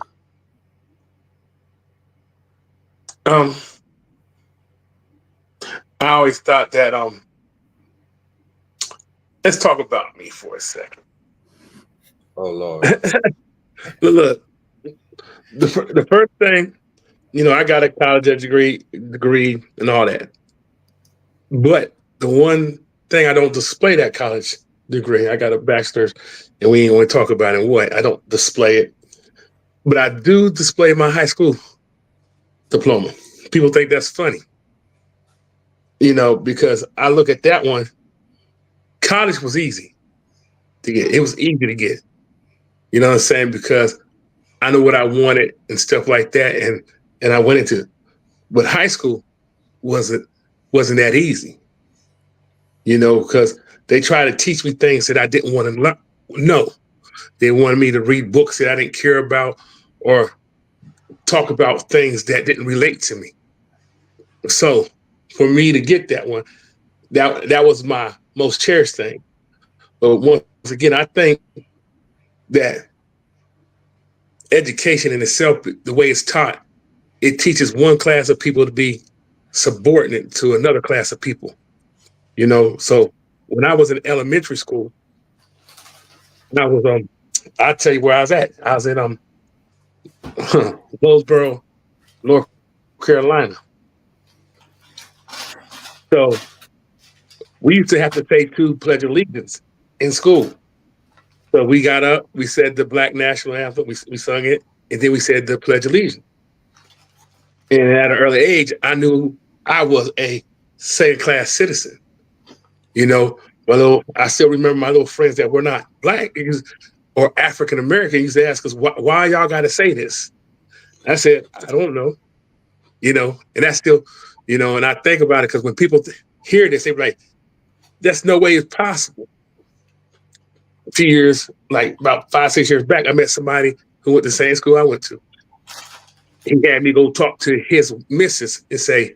I always thought that let's talk about me for a second. Oh Lord. Look, the first thing, I got a college degree and all that. But the one thing I don't display that college degree, I got a bachelor's, and we ain't want to talk about it. What? I don't display it. But I do display my high school diploma. People think that's funny. Because I look at that one, college was easy to get. It was easy to get. You know what I'm saying? Because I knew what I wanted and stuff like that, and I went into it. But high school wasn't that easy. Because they tried to teach me things that I didn't want to learn. No, they wanted me to read books that I didn't care about or talk about things that didn't relate to me. So for me to get that one, that was my most cherished thing. But once again, I think that education in itself, the way it's taught, it teaches one class of people to be subordinate to another class of people. So when I was in elementary school, and I was I'll tell you where I was at. I was in Roseboro, North Carolina. So we used to have to say 2 Pledge of Allegiance in school. So we got up, we said the Black National Anthem, we sung it, and then we said the Pledge of Allegiance. And at an early age, I knew I was a second-class citizen. You know, I still remember my little friends that were not Black or African American used to ask us, why y'all got to say this? I said, I don't know. You know, and that's still, you know, and I think about it because when people hear this, they're like, that's no way it's possible. A few years, like about 5, 6 years back, I met somebody who went to the same school I went to. He had me go talk to his missus and say,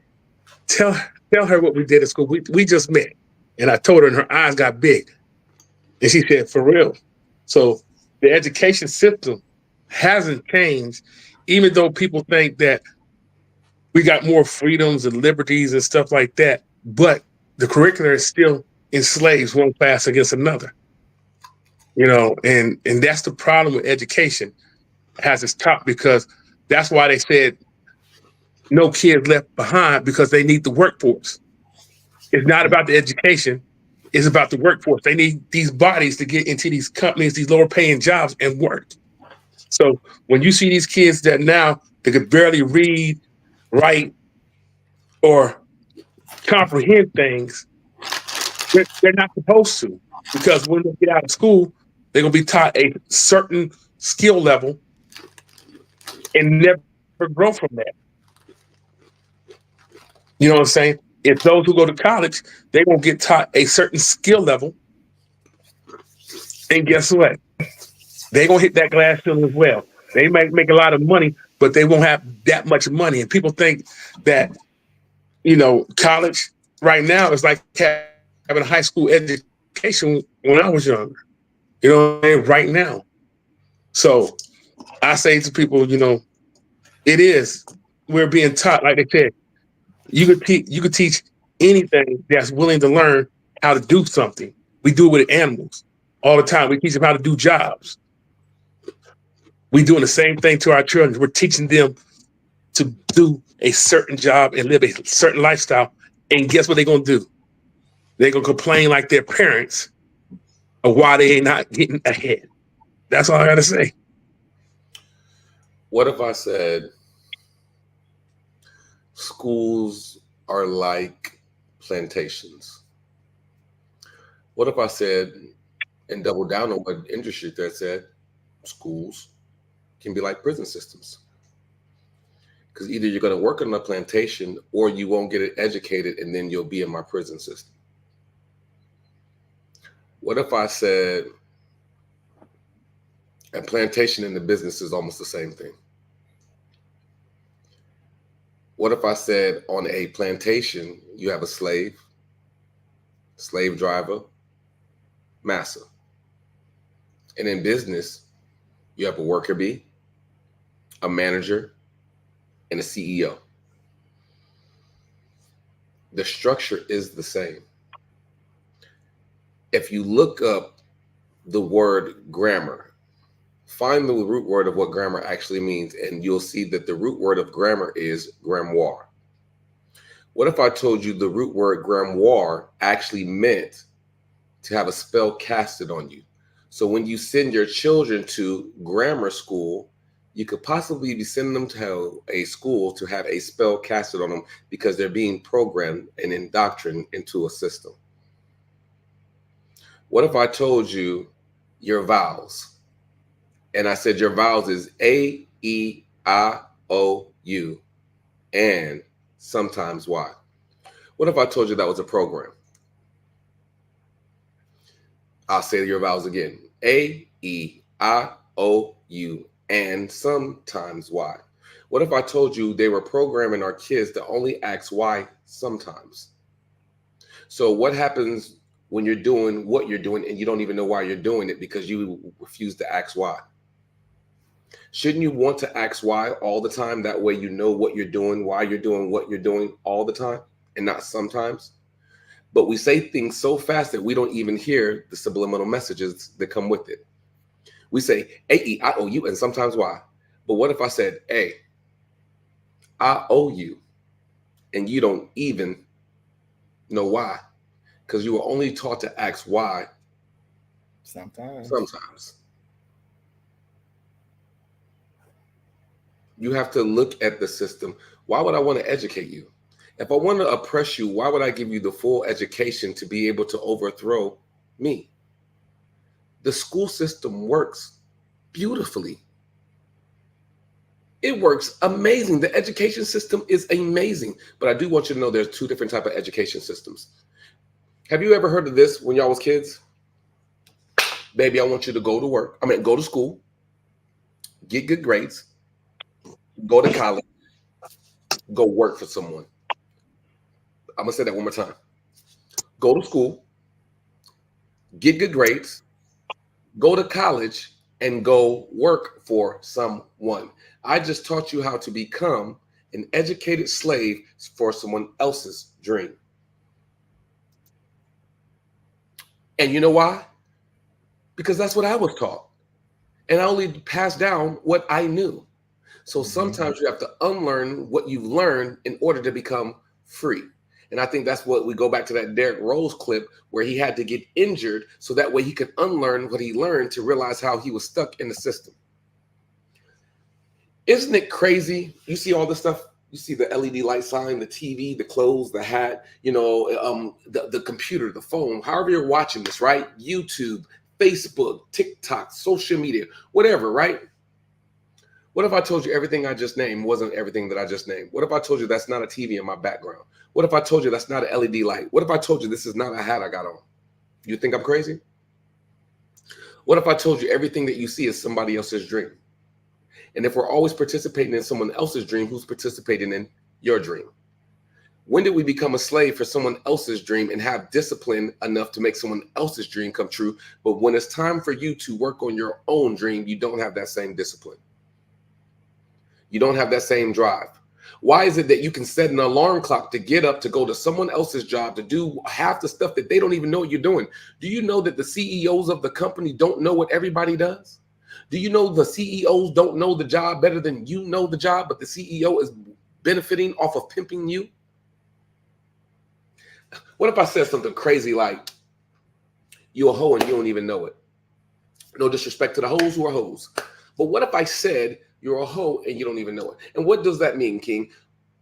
tell her what we did at school. We just met. And I told her, and her eyes got big. And she said, for real. So the education system hasn't changed, even though people think that we got more freedoms and liberties and stuff like that. But the curriculum is still enslaves one class against another. You know, and that's the problem with education. It has its top because that's why they said no kids left behind because they need the workforce. It's not about the education. It's about the workforce. They need these bodies to get into these companies, these lower paying jobs and work. So when you see these kids that now they could barely read, write, or comprehend things, they're not supposed to. Because when they get out of school, they're going to be taught a certain skill level and never grow from that. You know what I'm saying? If those who go to college, they won't get taught a certain skill level. And guess what? They're going to hit that glass ceiling as well. They might make a lot of money, but they won't have that much money. And people think that, you know, college right now is like having a high school education when I was younger. You know what I mean? Right now. So I say to people, you know, it is. We're being taught, like they said, you could teach anything that's willing to learn how to do something. We do it with animals all the time. We teach them how to do jobs. We're doing the same thing to our children. We're teaching them to do a certain job and live a certain lifestyle. And guess what they're going to do? They're going to complain like their parents of why they ain't not getting ahead. That's all I got to say. What if I said schools are like plantations? What if I said, and double down on what industry that said, schools can be like prison systems? Because either you're going to work on a plantation or you won't get it educated and then you'll be in my prison system. What if I said a plantation and the business is almost the same thing? What if I said on a plantation, you have a slave driver, master. And in business, you have a worker bee, a manager, and a CEO. The structure is the same. If you look up the word grammar, find the root word of what grammar actually means, and you'll see that the root word of grammar is grimoire. What if I told you the root word grimoire actually meant to have a spell casted on you? So when you send your children to grammar school, you could possibly be sending them to a school to have a spell casted on them because they're being programmed and indoctrinated into a system. What if I told you your vowels? And I said your vowels is A, E, I, O, U, and sometimes Y. What if I told you that was a program? I'll say your vowels again. A, E, I, O, U, and sometimes Y. What if I told you they were programming our kids to only ask why sometimes? So what happens when you're doing what you're doing and you don't even know why you're doing it because you refuse to ask why? Shouldn't you want to ask why all the time? That way you know what you're doing, why you're doing what you're doing all the time and not sometimes. But we say things so fast that we don't even hear the subliminal messages that come with it. We say A-E-I-O-U and sometimes why. But what if I said A-I-O-U and you don't even know why? Because you were only taught to ask why Sometimes. You have to look at the system. Why would I want to educate you? If I want to oppress you, why would I give you the full education to be able to overthrow me? The school system works beautifully. It works amazing. The education system is amazing. But I do want you to know there's two different types of education systems. Have you ever heard of this when y'all was kids? Baby, I want you to go to school, get good grades, go to college, go work for someone. I'm going to say that one more time. Go to school, get good grades, go to college, and go work for someone. I just taught you how to become an educated slave for someone else's dream. And you know why? Because that's what I was taught. And I only passed down what I knew. So sometimes you have to unlearn what you've learned in order to become free. And I think that's what we go back to that Derrick Rose clip where he had to get injured so that way he could unlearn what he learned to realize how he was stuck in the system. Isn't it crazy? You see all this stuff. You see the LED light sign, the TV, the clothes, the hat, the computer, the phone, however you're watching this, right? YouTube, Facebook, TikTok, social media, whatever, right? What if I told you everything I just named wasn't everything that I just named? What if I told you that's not a TV in my background? What if I told you that's not an LED light? What if I told you this is not a hat I got on? You think I'm crazy? What if I told you everything that you see is somebody else's dream? And if we're always participating in someone else's dream, who's participating in your dream? When did we become a slave for someone else's dream and have discipline enough to make someone else's dream come true? But when it's time for you to work on your own dream, you don't have that same discipline. You don't have that same drive. Why is it that you can set an alarm clock to get up to go to someone else's job to do half the stuff that they don't even know you're doing? Do you know that the CEOs of the company don't know what everybody does? Do you know the CEOs don't know the job better than you know the job, but the CEO is benefiting off of pimping you? What if I said something crazy like, you a hoe and you don't even know it? No disrespect to the hoes who are hoes. But what if I said, you're a hoe and you don't even know it? And what does that mean, King?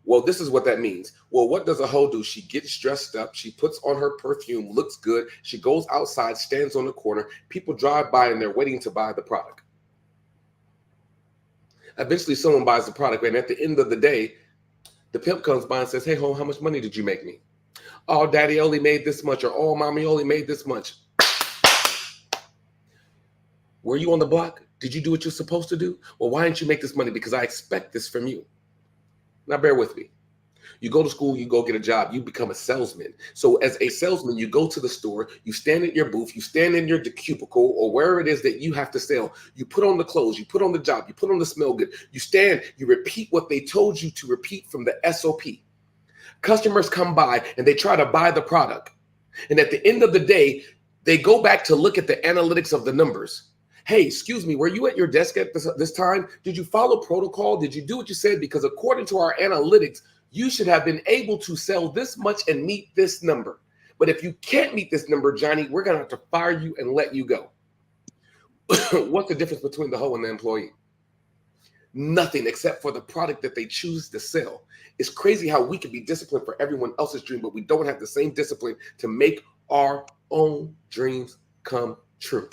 Well, this is what that means. Well, what does a hoe do? She gets dressed up. She puts on her perfume, looks good. She goes outside, stands on the corner. People drive by and they're waiting to buy the product. Eventually, someone buys the product. And at the end of the day, the pimp comes by and says, hey, hoe, how much money did you make me? Oh, daddy only made this much. Or, oh, mommy only made this much. Were you on the block? Did you do what you're supposed to do? Well, why didn't you make this money? Because I expect this from you. Now, bear with me. You go to school, you go get a job, you become a salesman. So as a salesman, you go to the store, you stand at your booth, you stand in your cubicle or wherever it is that you have to sell. You put on the clothes, you put on the job, you put on the smell good. You stand, you repeat what they told you to repeat from the SOP. Customers come by and they try to buy the product. And at the end of the day, they go back to look at the analytics of the numbers. Hey, excuse me, were you at your desk at this time? Did you follow protocol? Did you do what you said? Because according to our analytics, you should have been able to sell this much and meet this number. But if you can't meet this number, Johnny, we're going to have to fire you and let you go. What's the difference between the hoe and the employee? Nothing except for the product that they choose to sell. It's crazy how we can be disciplined for everyone else's dream, but we don't have the same discipline to make our own dreams come true.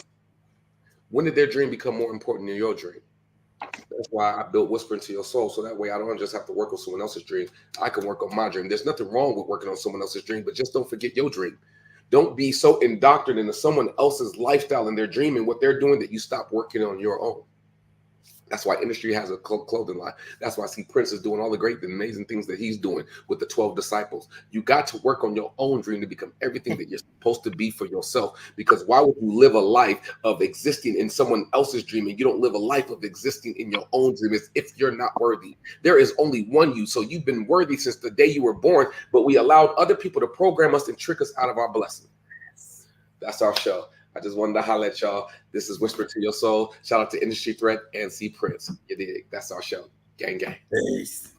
When did their dream become more important than your dream? That's why I built Whisper Into Your Soul, so that way I don't just have to work on someone else's dream. I can work on my dream. There's nothing wrong with working on someone else's dream, but just don't forget your dream. Don't be so indoctrinated into someone else's lifestyle and their dream and what they're doing that you stop working on your own. That's why industry has a clothing line. That's why I see Prince is doing all the great and amazing things that he's doing with the 12 disciples. You got to work on your own dream to become everything that you're supposed to be for yourself. Because why would you live a life of existing in someone else's dream and you don't live a life of existing in your own dream as if you're not worthy? There is only one you. So you've been worthy since the day you were born, but we allowed other people to program us and trick us out of our blessing. That's our show. I just wanted to holler at y'all. This is Whisper to Your Soul. Shout out to Industry Threat and C Prince. You dig? That's our show. Gang, gang. Peace.